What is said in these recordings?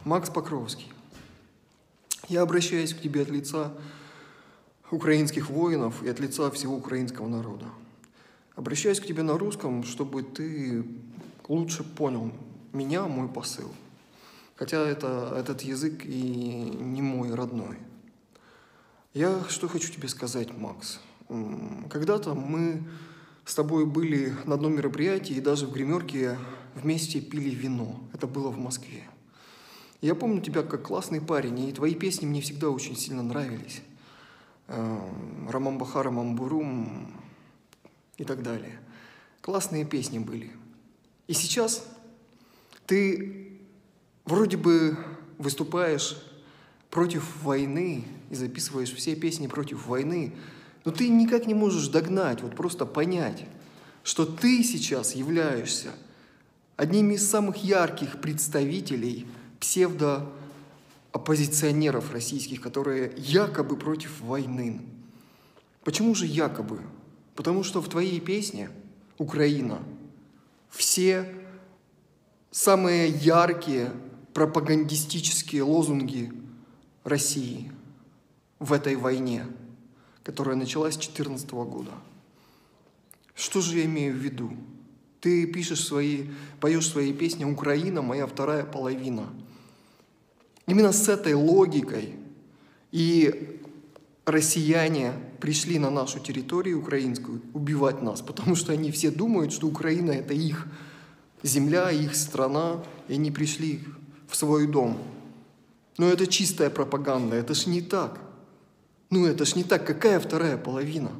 Макс Покровский, я обращаюсь к тебе от лица украинских воинов и от лица всего украинского народа. Обращаюсь к тебе на русском, чтобы ты лучше понял меня, мой посыл. Хотя этот язык и не мой родной. Я что хочу тебе сказать, Макс. Когда-то мы с тобой были на одном мероприятии и даже в гримерке вместе пили вино. Это было в Москве. Я помню тебя как классный парень, и твои песни мне всегда очень сильно нравились. Рамамбаха, Рамамбурум и так далее. Классные песни были. И сейчас ты вроде бы выступаешь против войны и записываешь все песни против войны, но ты никак не можешь догнать, вот просто понять, что ты сейчас являешься одним из самых ярких представителей псевдооппозиционеров российских, которые якобы против войны. Почему же якобы? Потому что в твоей песне «Украина» все самые яркие пропагандистические лозунги России в этой войне, которая началась с 2014 года. Что же я имею в виду? Ты поешь свои песни «Украина, моя вторая половина». Именно с этой логикой и россияне пришли на нашу территорию украинскую убивать нас, потому что они все думают, что Украина – это их земля, их страна, и они пришли в свой дом. Но это чистая пропаганда, это ж не так. Это ж не так. Какая вторая половина?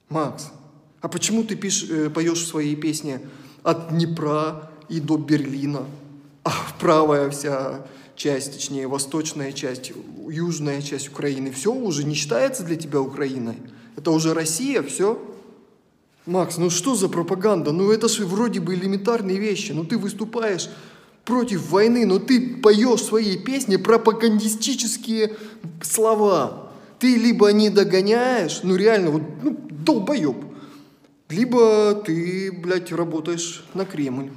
Макс, а почему ты поешь в своей песне от Днепра и до Берлина, а правая вся часть, точнее, восточная часть, южная часть Украины, все уже не считается для тебя Украиной? Это уже Россия, все? Макс, что за пропаганда? Это же вроде бы элементарные вещи. Ты выступаешь против войны, но ты поешь в своей песне пропагандистические слова. Ты либо не догоняешь, реально, долбоеб, либо ты, работаешь на Кремль.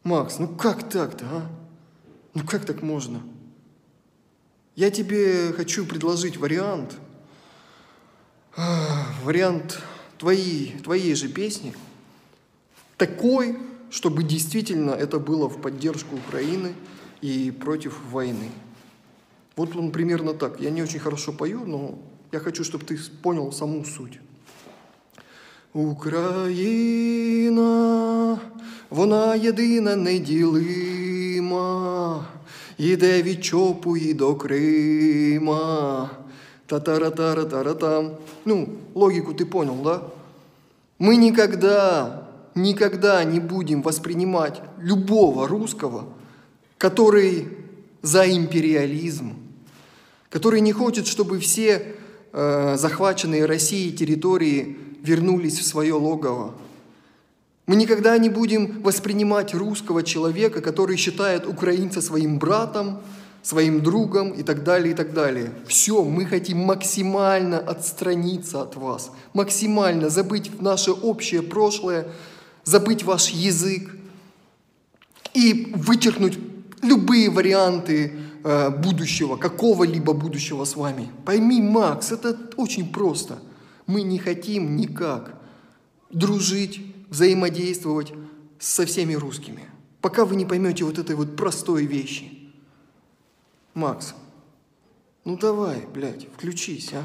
Макс, как так-то, а? Как так можно? Я тебе хочу предложить вариант твоей же песни, такой, чтобы действительно это было в поддержку Украины и против войны. Вот он примерно так. Я не очень хорошо пою, но я хочу, чтобы ты понял саму суть. Україна, вона єдина, неділима, іде від Чопу і до Крима. Та-тара-тара-тара-там. Логику ты понял, да? Мы никогда не будем воспринимать любого русского, который за империализм, который не хочет, чтобы все захваченные Россией территории вернулись в свое логово. Мы никогда не будем воспринимать русского человека, который считает украинца своим братом, своим другом и так далее, и так далее. Все, мы хотим максимально отстраниться от вас, максимально забыть наше общее прошлое, забыть ваш язык и вычеркнуть любые варианты будущего, какого-либо будущего с вами. Пойми, Макс, это очень просто. Мы не хотим никак дружить, взаимодействовать со всеми русскими, пока вы не поймете вот этой простой вещи. Макс, давай, включись, а?